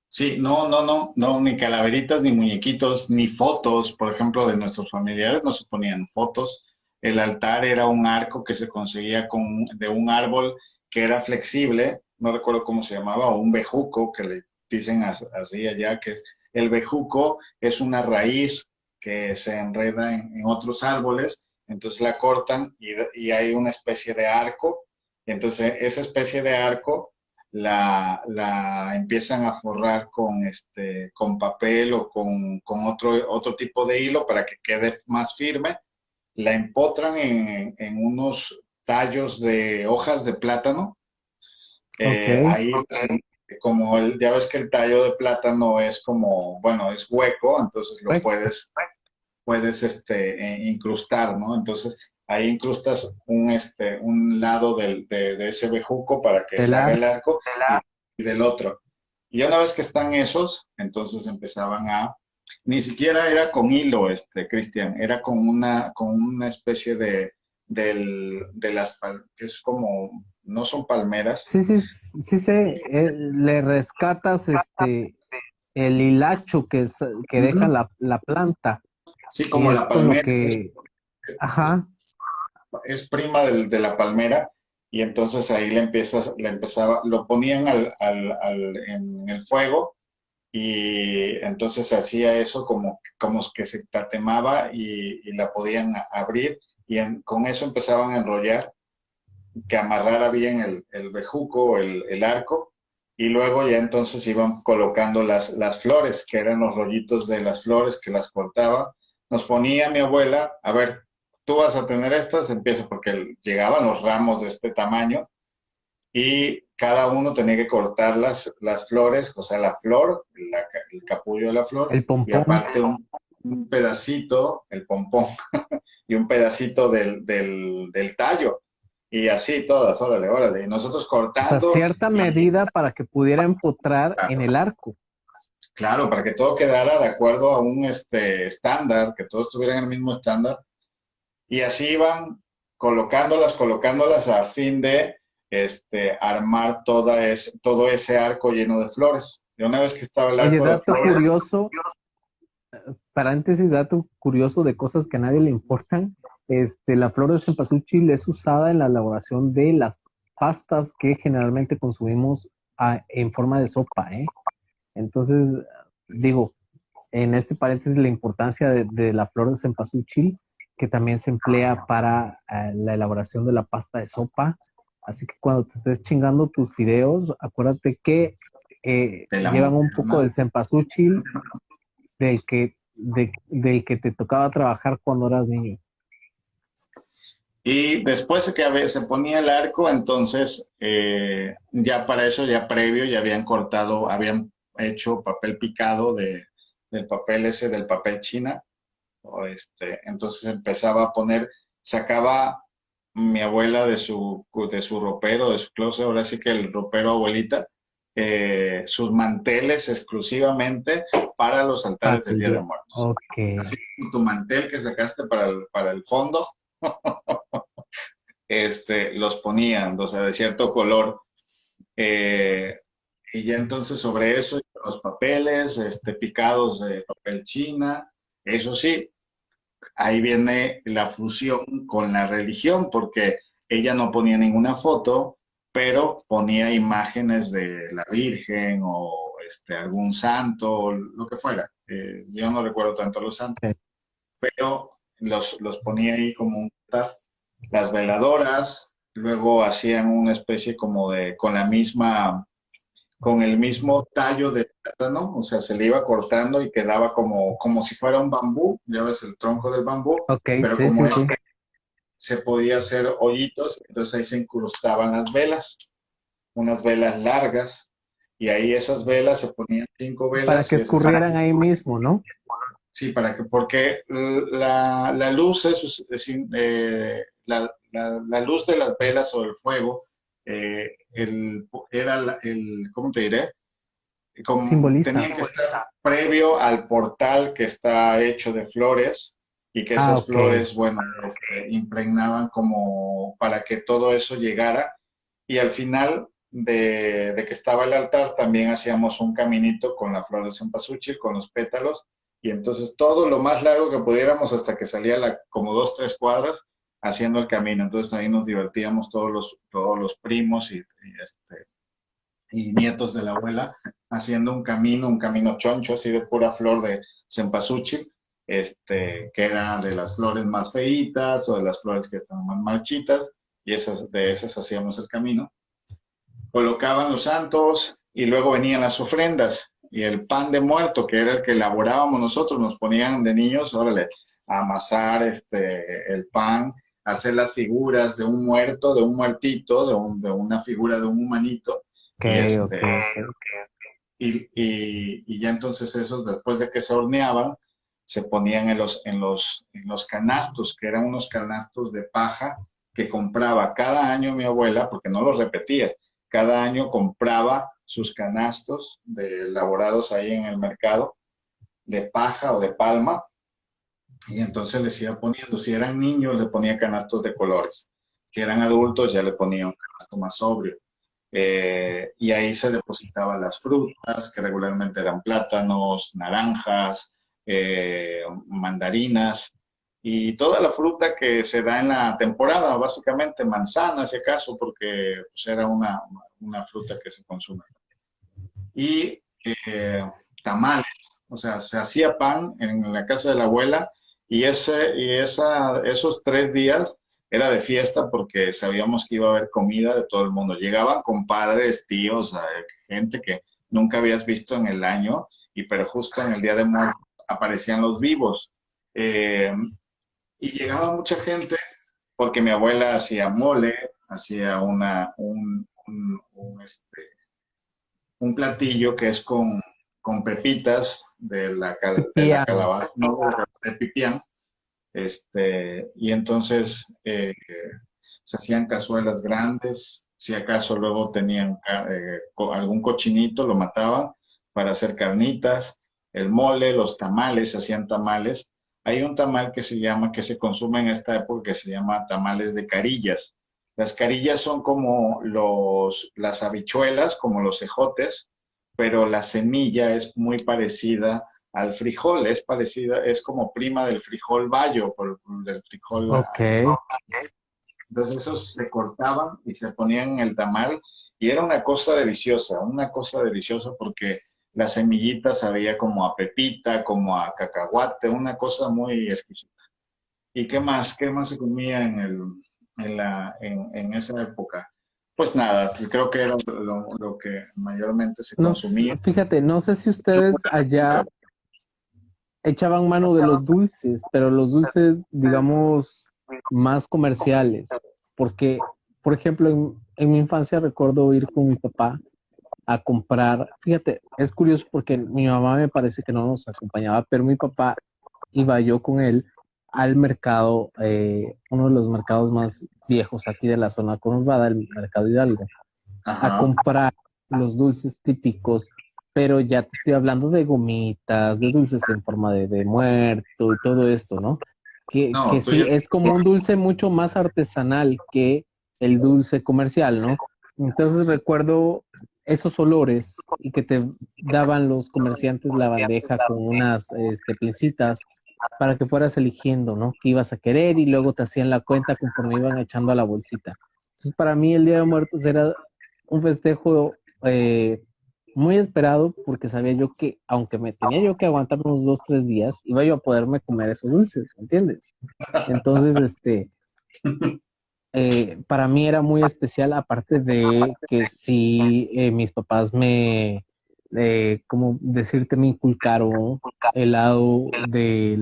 Sí, no, ni calaveritas, ni muñequitos, ni fotos, por ejemplo, de nuestros familiares, no se ponían fotos. El altar era un arco que se conseguía de un árbol que era flexible, no recuerdo cómo se llamaba, o un bejuco, que le dicen así allá, que es el bejuco, es una raíz que se enreda en otros árboles, entonces la cortan y hay una especie de arco, entonces esa especie de arco la empiezan a forrar con papel o con otro tipo de hilo para que quede más firme, la empotran en unos tallos de hojas de plátano. Ok, Ahí, como ya ves que el tallo de plátano es como, bueno, es hueco, entonces lo bueno, puedes incrustar, ¿no? Entonces ahí incrustas un lado de ese bejuco para que el se haga el arco. arco y del otro. Y una vez que están esos, entonces empezaban ni siquiera era con hilo, Cristian, era con una especie de que es como, no son palmeras, Sí, sí, sí sé, le rescatas el hilacho que deja ujú, la planta sí, y como es la con lo palmera, que, es ajá, es prima de la palmera y entonces ahí le empezaba, lo ponían en el fuego y entonces se hacía eso como que se tatemaba y la podían abrir y con eso empezaban a enrollar, que amarrara bien el bejuco, el arco y luego ya entonces iban colocando las flores, que eran los rollitos de las flores que las cortaba. Nos ponía mi abuela, a ver, tú vas a tener estas, empieza porque llegaban los ramos de este tamaño y cada uno tenía que cortar las flores, o sea, la flor, el capullo de la flor el y pompón. aparte un pedacito, el pompón, y un pedacito del tallo. Y así todas, órale, órale. Y nosotros O sea, cortando, cierta medida para que pudiera empotrar en el arco. claro, para que todo quedara de acuerdo a un estándar, que todos tuvieran el mismo estándar. Y así iban colocándolas a fin de armar todo ese arco lleno de flores. Y una vez que estaba el Oye, arco de dato flores, curioso, paréntesis, dato curioso de cosas que a nadie le importan. La flor de cempasúchil es usada en la elaboración de las pastas que generalmente consumimos en forma de sopa, ¿eh? Entonces, digo, en este paréntesis la importancia de la flor de cempasúchil, que también se emplea para la elaboración de la pasta de sopa. Así que cuando te estés chingando tus fideos, acuérdate que de la llevan un poco moderna. de cempasúchil del que te tocaba trabajar cuando eras niño. Y después de que se ponía el arco, entonces ya para eso, ya previo, ya habían cortado, habían hecho papel picado del papel ese, del papel china. Entonces empezaba a poner, sacaba mi abuela de su ropero, de su closet, ahora sí que el ropero abuelita, sus manteles exclusivamente para los Para altares del el Día de día. Muertos. Ok. Así como tu mantel que sacaste para el fondo, los ponían, o sea, de cierto color. eh, y ya entonces sobre eso, los papeles, picados de papel china, eso sí, ahí viene la fusión con la religión, porque ella no ponía ninguna foto, pero ponía imágenes de la Virgen o algún santo, o lo que fuera. Yo no recuerdo tanto los santos, Ok. pero los ponía ahí como un altar. las veladoras, luego hacían una especie como de, con el mismo tallo de plátano, o sea, se le iba cortando y quedaba como si fuera un bambú, ya ves el tronco del bambú, Ok, pero sí, como sí, sí. se podía hacer hoyitos, entonces ahí se incrustaban las velas, unas velas largas, y ahí esas velas se ponían 5 velas Para que y esas, escurrieran ahí mismo, ¿no? sí, porque la luz la luz de las velas o el fuego, era ¿cómo te diré? Simboliza. Tenían que estar previo al portal que está hecho de flores y que Ah, esas ok. flores, bueno, impregnaban como para que todo eso llegara. Y al final de que estaba el altar también hacíamos un caminito con la flor de cempasúchil, con los pétalos, y entonces todo lo más largo que pudiéramos hasta que salía como 2, 3 cuadras haciendo el camino. Entonces ahí nos divertíamos todos los primos y nietos de la abuela, haciendo un camino choncho, así de pura flor de cempasúchil, que era de las flores más feitas o de las flores que están más marchitas, y de esas hacíamos el camino. Colocaban los santos y luego venían las ofrendas y el pan de muerto, que era el que elaborábamos nosotros, nos ponían de niños, órale, a amasar el pan, a hacer las figuras de un muerto, de un muertito, de una figura de un humanito, Ok, y ok, ok. y ya entonces esos, después de que se horneaban, se ponían en los canastos, que eran unos canastos de paja que compraba cada año mi abuela, porque no los repetía, cada año compraba sus canastos elaborados ahí en el mercado de paja o de palma, y entonces les iba poniendo, si eran niños le ponía canastos de colores, si eran adultos ya le ponía un canasto más sobrio. Y ahí se depositaban las frutas, que regularmente eran plátanos, naranjas, mandarinas y toda la fruta que se da en la temporada, básicamente manzanas, si acaso, porque pues, era una fruta que se consume. Y tamales, o sea, se hacía pan en la casa de la abuela esos 3 días era de fiesta porque sabíamos que iba a haber comida de todo el mundo. Llegaban compadres, tíos, gente que nunca habías visto en el año, pero justo en el Día de Muertos aparecían los vivos. Eh, y llegaba mucha gente porque mi abuela hacía mole, hacía un platillo que es con pepitas de la Pipián. calabaza, no, de pipián, y entonces se hacían cazuelas grandes, si acaso luego tenían algún cochinito, lo mataban para hacer carnitas, el mole, los tamales, se hacían tamales. Hay un tamal que se consume en esta época que se llama tamales de carillas. Las carillas son como las habichuelas, como los ejotes, pero la semilla es muy parecida al frijol, es parecida, es como prima del frijol bayo, del frijol. Ok. Entonces esos se cortaban y se ponían en el tamal y era una cosa deliciosa porque la semillita sabía como a pepita, como a cacahuate, una cosa muy exquisita. ¿Y qué más? ¿Qué más se comía en esa época? Pues nada, creo que era lo que mayormente se consumía. Fíjate, no sé si ustedes allá echaban mano de los dulces, pero los dulces, digamos, más comerciales. Porque, por ejemplo, en mi infancia recuerdo ir con mi papá a comprar, fíjate, es curioso porque mi mamá me parece que no nos acompañaba, pero mi papá iba yo con él al mercado, uno de los mercados más viejos aquí de la zona conurbada, el Mercado Hidalgo, a Ajá. comprar los dulces típicos, pero ya te estoy hablando de gomitas, de dulces en forma de muerto y todo esto, ¿no? Que No, tú ya. sí, es como un dulce mucho más artesanal que el dulce comercial, ¿no? Entonces recuerdo esos olores y que te daban los comerciantes la bandeja con unas pincitas para que fueras eligiendo, ¿no? Que ibas a querer y luego te hacían la cuenta conforme iban echando a la bolsita. Entonces, para mí el Día de Muertos era un festejo muy esperado porque sabía yo que, aunque me tenía yo que aguantar unos 2, 3 días, iba yo a poderme comer esos dulces, ¿entiendes? Entonces, para mí era muy especial, aparte de que sí, mis papás como decirte, me inculcaron el lado de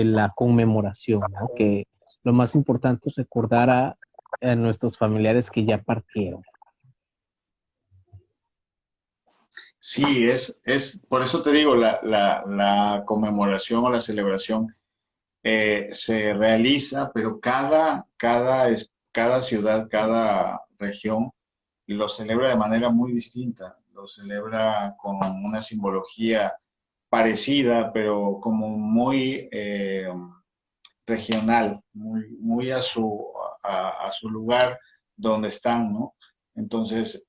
la conmemoración, ¿no? Que lo más importante es recordar a nuestros familiares que ya partieron. Sí, por eso te digo, la conmemoración o la celebración se realiza, pero cada ciudad, cada región lo celebra de manera muy distinta, lo celebra con una simbología parecida, pero como muy regional, muy a su lugar donde están, ¿no? Entonces,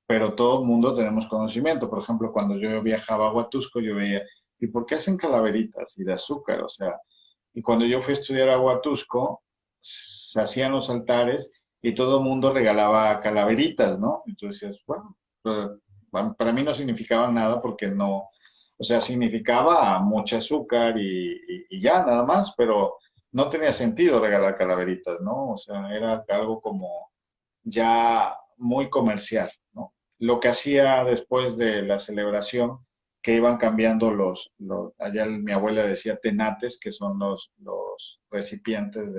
pero todo el mundo tenemos conocimiento. Por ejemplo, cuando yo viajaba a Huatusco, yo veía, ¿y por qué hacen calaveritas y de azúcar? O sea, y cuando yo fui a estudiar a Huatusco, se hacían los altares y todo el mundo regalaba calaveritas, ¿no? Entonces, bueno, para mí no significaban nada porque no, o sea, significaba mucho azúcar y ya, nada más, pero no tenía sentido regalar calaveritas, ¿no? O sea, era algo como ya muy comercial, ¿no? Lo que hacía después de la celebración, que iban cambiando allá mi abuela decía tenates, que son los recipientes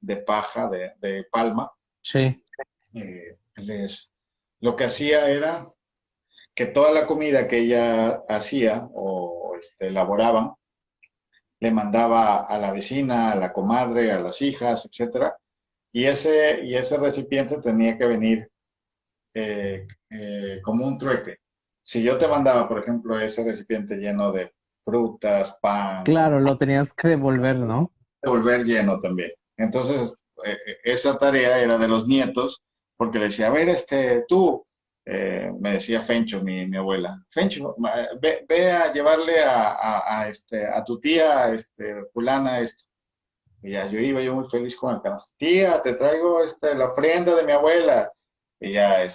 de paja, de palma, Sí. lo que hacía era que toda la comida que ella hacía o elaboraban, le mandaba a la vecina, a la comadre, a las hijas, etcétera, y ese recipiente tenía que venir como un trueque. Si yo te mandaba, por ejemplo, ese recipiente lleno de frutas, pan, Claro, lo tenías que devolver, ¿no? volver lleno también. Entonces, esa tarea era de los nietos, porque le decía, a ver, tú, me decía Fencho, mi abuela, Fencho, ve a llevarle a tu tía, fulana, esto. Y ya yo iba yo muy feliz con el canasto. Tía, te traigo la ofrenda de mi abuela. Y ya,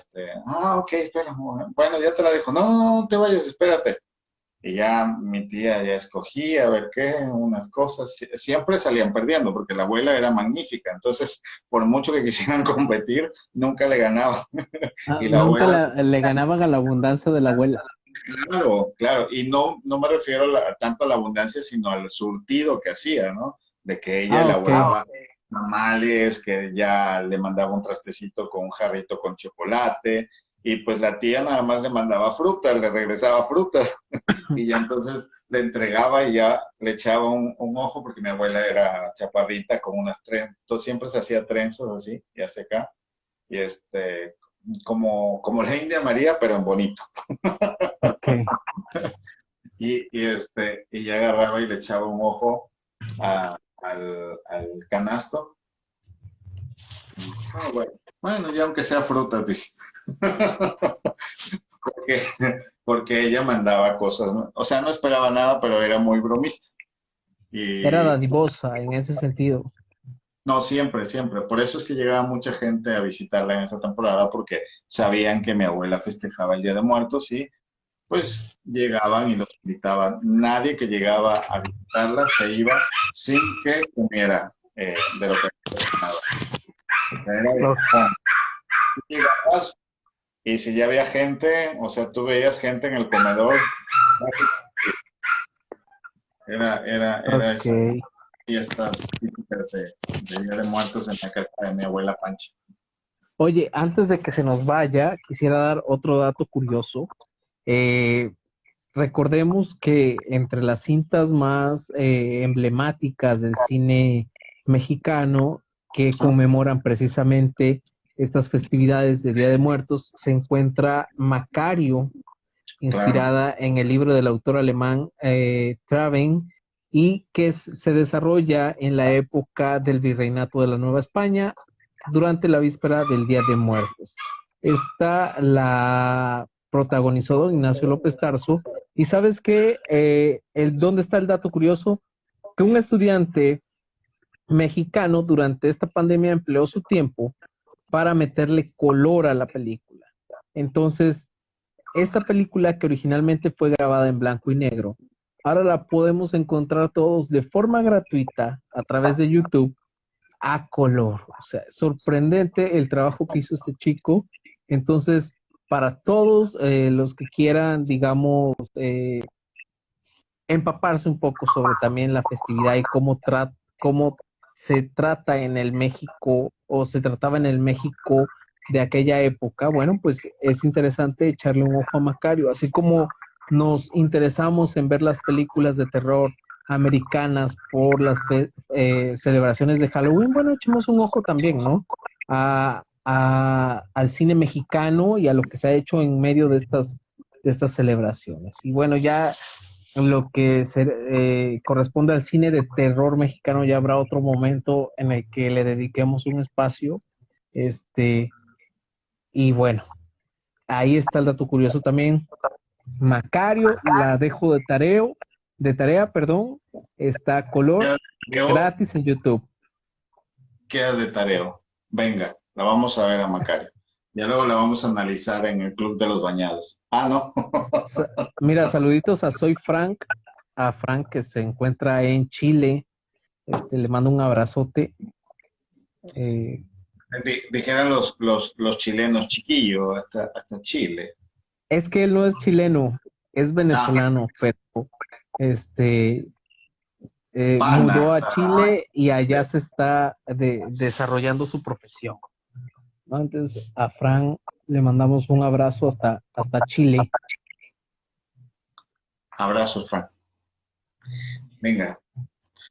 ok, espera, bueno, ya te la dejo. No, no, no te vayas, espérate. Y ya mi tía ya escogía a ver qué, unas cosas. Siempre salían perdiendo porque la abuela era magnífica. Entonces, por mucho que quisieran competir, nunca le ganaba. Ah, Y la nunca abuela, le ganaban a la abundancia de la abuela. claro, claro. Y no me refiero tanto a la abundancia, sino al surtido que hacía, ¿no? De que ella Ah, ok. elaboraba tamales, que ya le mandaba un trastecito con un jarrito con chocolate. Y pues la tía nada más le mandaba frutas, le regresaba frutas. Y ya entonces le entregaba y ya le echaba un ojo, porque mi abuela era chaparrita con unas trenzas, entonces siempre se hacía trenzas así, y hacia acá, y como la India María, pero en bonito. Ok. Y ya agarraba y le echaba un ojo al canasto. Ah, bueno, ya aunque sea frutas, dice. porque, porque ella mandaba cosas, ¿no? O sea, no esperaba nada, pero era muy bromista. Era Y dadivosa en ese sentido. no, siempre, siempre. Por eso es que llegaba mucha gente a visitarla en esa temporada, porque sabían que mi abuela festejaba el Día de Muertos y pues llegaban y los invitaban. Nadie que llegaba a visitarla se iba sin que comiera de lo que había cocinado. O sea, era de Ok. cajón. Tú llegabas y si ya había gente, o sea, tú veías gente en el comedor, era Ok. esas fiestas típicas de Día de Muertos en la casa de mi abuela Pancha. Oye, antes de que se nos vaya, quisiera dar otro dato curioso. Eh, Recordemos que entre las cintas más emblemáticas del cine mexicano que conmemoran precisamente estas festividades de Día de Muertos se encuentra Macario, Claro, inspirada en el libro del autor alemán Traven, y que se desarrolla en la época del virreinato de la Nueva España durante la víspera del Día de Muertos. Esta la protagonizó don Ignacio López Tarso. Y sabes que, ¿dónde está el dato curioso? Que un estudiante mexicano durante esta pandemia empleó su tiempo para meterle color a la película. Entonces, esta película que originalmente fue grabada en blanco y negro, ahora la podemos encontrar todos de forma gratuita a través de YouTube a color. O sea, sorprendente el trabajo que hizo este chico. Entonces, para todos los que quieran, digamos, empaparse un poco sobre también la festividad y cómo se trata en el México o se trataba en el México de aquella época, bueno, pues es interesante echarle un ojo a Macario, así como nos interesamos en ver las películas de terror americanas por las celebraciones de Halloween, bueno, echemos un ojo también, ¿no? Al cine mexicano y a lo que se ha hecho en medio de estas celebraciones. Y bueno, ya lo que corresponde al cine de terror mexicano, ya habrá otro momento en el que le dediquemos un espacio. Y bueno, ahí está el dato curioso también. Macario, la dejo de tarea, perdón, está a color gratis en YouTube. Queda de tarea. Venga, la vamos a ver a Macario. Ya luego la vamos a analizar en el Club de los Bañados. Ah, no. Mira, saluditos a Soy Frank, a Frank que se encuentra en Chile. Le mando un abrazote. Dijeran los chilenos, chiquillo, hasta Chile. Es que él no es chileno, es venezolano, pero mudó a Chile y allá se está desarrollando su profesión, ¿no? Entonces a Fran le mandamos un abrazo hasta Chile. Abrazos, Fran. Venga.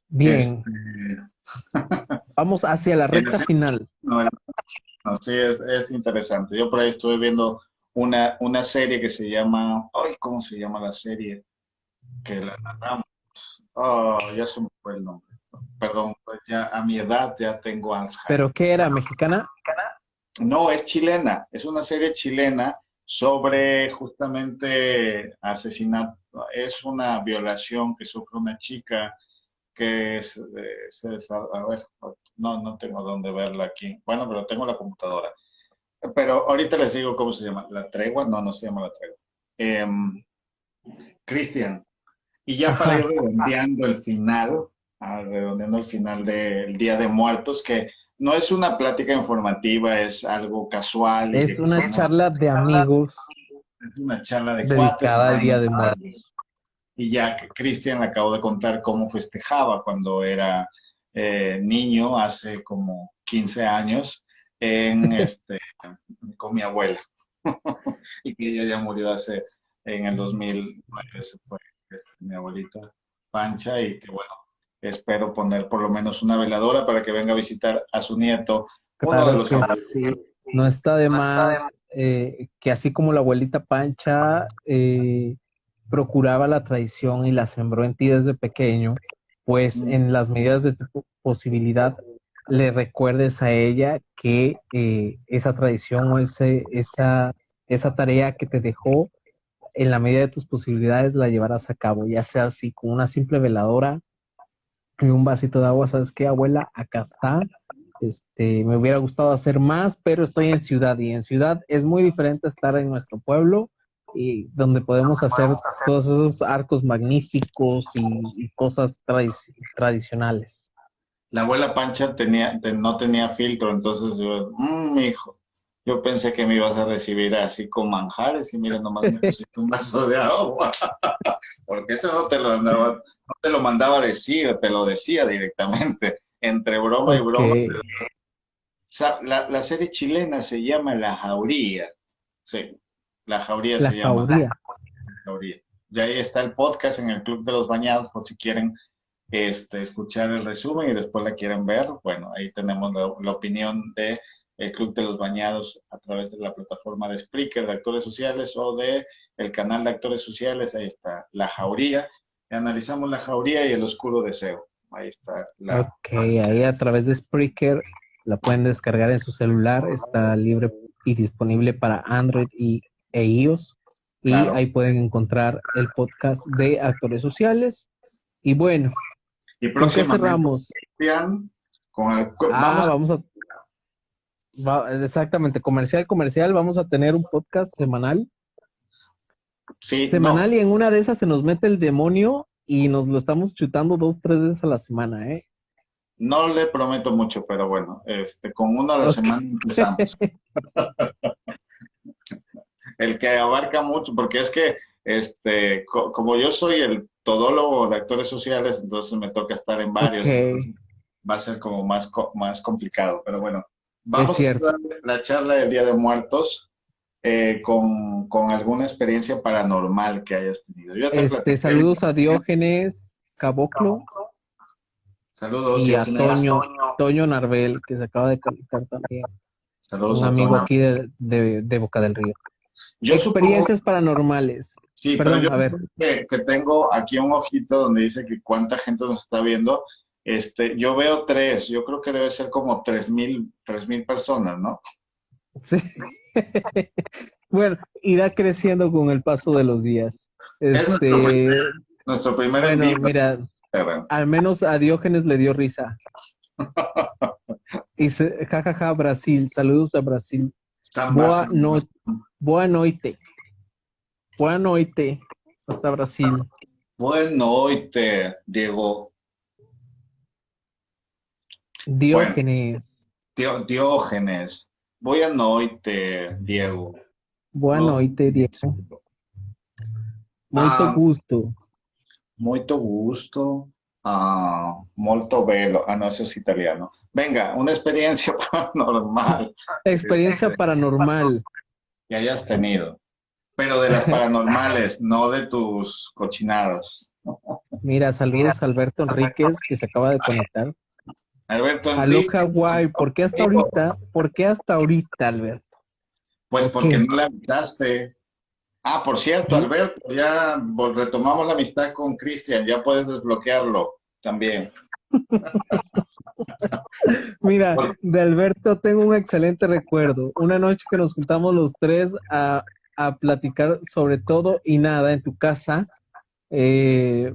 Bien. Vamos hacia la recta final. No, sí, es interesante. Yo por ahí estuve viendo una serie que se llama, ay, ¿cómo se llama la serie? Que la narramos. Oh, ya se me fue el nombre. Perdón, pues ya a mi edad ya tengo Alzheimer. ¿Pero qué era? ¿Mexicana? No, es chilena. Es una serie chilena sobre justamente asesinato. Es una violación que sufre una chica que a ver, no tengo dónde verla aquí. Bueno, pero tengo la computadora. Pero ahorita les digo cómo se llama. ¿La tregua? No se llama La Tregua. Cristian. Y ya para ir redondeando el final del Día de Muertos, que no es una plática informativa, es algo casual. Es una charla de amigos. Es una charla de dedicada al Día de Muertos. Y ya Cristian acabo de contar cómo festejaba cuando era niño, hace como 15 años, con mi abuela. Y que ella ya murió en el 2009, se fue mi abuelita Pancha, y que bueno, espero poner por lo menos una veladora para que venga a visitar a su nieto. Claro, uno de los que sí, no está de más que así como la abuelita Pancha procuraba la tradición y la sembró en ti desde pequeño, pues en las medidas de tu posibilidad le recuerdes a ella que esa tradición o esa tarea que te dejó, en la medida de tus posibilidades la llevarás a cabo, ya sea así con una simple veladora y un vasito de agua. ¿Sabes qué, abuela? Acá está. Me hubiera gustado hacer más, pero estoy en ciudad y en ciudad es muy diferente estar en nuestro pueblo y donde podemos hacer todos esos arcos magníficos y cosas tradicionales. La abuela Pancha no tenía filtro, entonces yo, hijo, yo pensé que me ibas a recibir así con manjares y mira, nomás me pusiste un vaso de agua. Porque eso no te lo mandaba a decir, te lo decía directamente, entre broma y broma. La serie chilena se llama La Jauría. Sí, La Jauría se llama. La Jauría. Y ahí está el podcast en el Club de los Bañados, por si quieren escuchar el resumen y después la quieren ver. Bueno, ahí tenemos la opinión de el Club de los Bañados a través de la plataforma de Spreaker de Actores Sociales o de el canal de Actores Sociales. Ahí está La Jauría. Y analizamos La Jauría y El Oscuro Deseo. Ahí está. Ahí a través de Spreaker la pueden descargar en su celular. Está libre y disponible para Android e iOS. Claro. Y ahí pueden encontrar el podcast de Actores Sociales. Y bueno, ¿con qué cerramos? Exactamente, comercial. Vamos a tener un podcast semanal. Sí, semanal, no. Y en una de esas se nos mete el demonio y nos lo estamos chutando 2-3 veces a la semana, ¿eh? No le prometo mucho, pero bueno, con uno a la semana empezamos. El que abarca mucho, porque es que, como yo soy el todólogo de actores sociales, entonces me toca estar en varios, entonces Ok, va a ser como más complicado, pero bueno, es vamos a cierto. hacer la charla del Día de Muertos con alguna experiencia paranormal que hayas tenido. Yo ya te platiqué. Saludos a Diógenes Caboclo Saludos, y a Diógenes. Toño Narvel, que se acaba de conectar también, Saludos un a amigo Toño. aquí de Boca del Río. Yo supongo, Experiencias paranormales. sí, pero yo Perdón, a ver. supongo que tengo aquí un ojito donde dice que cuánta gente nos está viendo. Yo veo tres, yo creo que debe ser como 3,000 personas, ¿no? Sí. Bueno, irá creciendo con el paso de los días. Es nuestro primer en Bueno, vivo. mira, al menos a Diógenes le dio risa. Dice, jajaja, Brasil, saludos a Brasil. San Boa, Basilio. no, boa noite. Boa noite. Hasta Brasil. Buenas noches, Diego. Bueno, Diógenes. Diógenes. Buenas noches, Diego. Boa noite, Diego. Muito Ah, gusto. molto gusto. Molto bello. No, eso es italiano. Venga, una experiencia paranormal Experiencia paranormal. que hayas tenido. Pero de las paranormales, no de tus cochinadas. Mira, saludos a Alberto Enríquez, que se acaba de conectar. Alberto Enrique. Aloha, guay. ¿Por qué hasta ahorita? ¿Por qué hasta ahorita, Alberto? Pues ¿Por porque qué? no le avisaste. Por cierto, ¿Mm? Alberto, ya retomamos la amistad con Cristian, ya puedes desbloquearlo también. Mira, de Alberto tengo un excelente recuerdo. Una noche que nos juntamos los tres a platicar sobre todo y nada en tu casa, eh,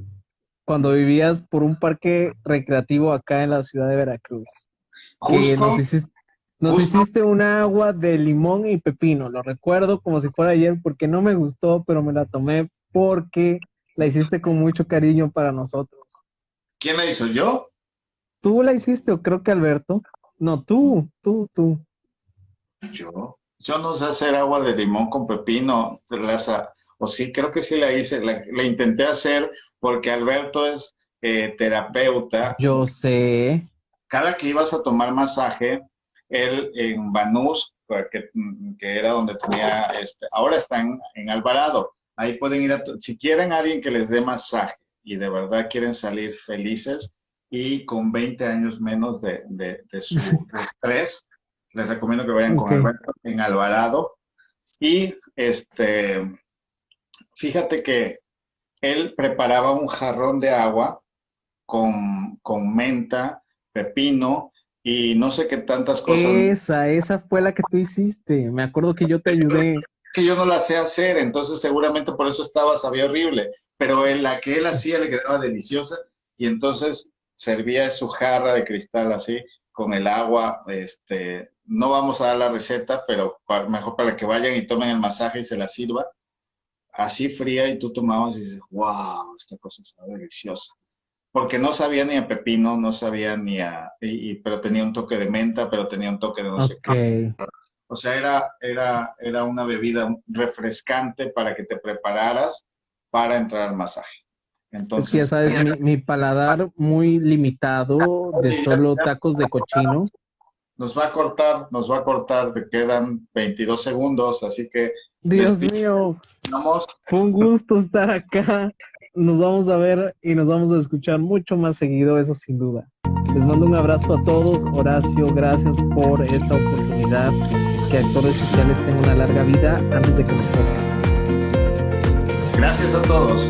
cuando vivías por un parque recreativo acá en la ciudad de Veracruz, que Justo, nos justo, hiciste un agua de limón y pepino. Lo recuerdo como si fuera ayer porque no me gustó, pero me la tomé porque la hiciste con mucho cariño para nosotros. ¿quién la hizo? ¿Yo? ¿Tú la hiciste o creo que Alberto? No, tú. Yo no sé hacer agua de limón con pepino, o sí, creo que sí la hice, la intenté hacer porque Alberto es terapeuta. Yo sé. Cada que ibas a tomar masaje, él en Banús, que era donde tenía, ahora está en Alvarado, ahí pueden ir, si quieren alguien que les dé masaje y de verdad quieren salir felices y con 20 años menos de su estrés, les recomiendo que vayan con Ok. Alberto en Alvarado. Y fíjate que él preparaba un jarrón de agua con menta, pepino y no sé qué tantas cosas Esa fue la que tú hiciste. Me acuerdo que yo te ayudé. que yo no la sé hacer, entonces seguramente por eso sabía horrible, pero la que él hacía le quedaba deliciosa y entonces servía su jarra de cristal así con el agua, no vamos a dar la receta, pero mejor para que vayan y tomen el masaje y se la sirva, así fría y tú tomabas y dices, wow, esta cosa está deliciosa. Porque no sabía ni a pepino, no sabía ni pero tenía un toque de menta, pero tenía un toque de no sé Ok. qué. O sea, era una bebida refrescante para que te prepararas para entrar al masaje. Es que ya Entonces, sabes, mi paladar muy limitado de oye, solo tacos de cochino. nos va a cortar, te quedan 22 segundos, así que Dios mío, despidamos. fue un gusto estar acá. Nos vamos a ver y nos vamos a escuchar mucho más seguido, eso sin duda. Les mando un abrazo a todos. Horacio, gracias por esta oportunidad. Que Actores Sociales tengan una larga vida antes de que nos toque. Gracias a todos.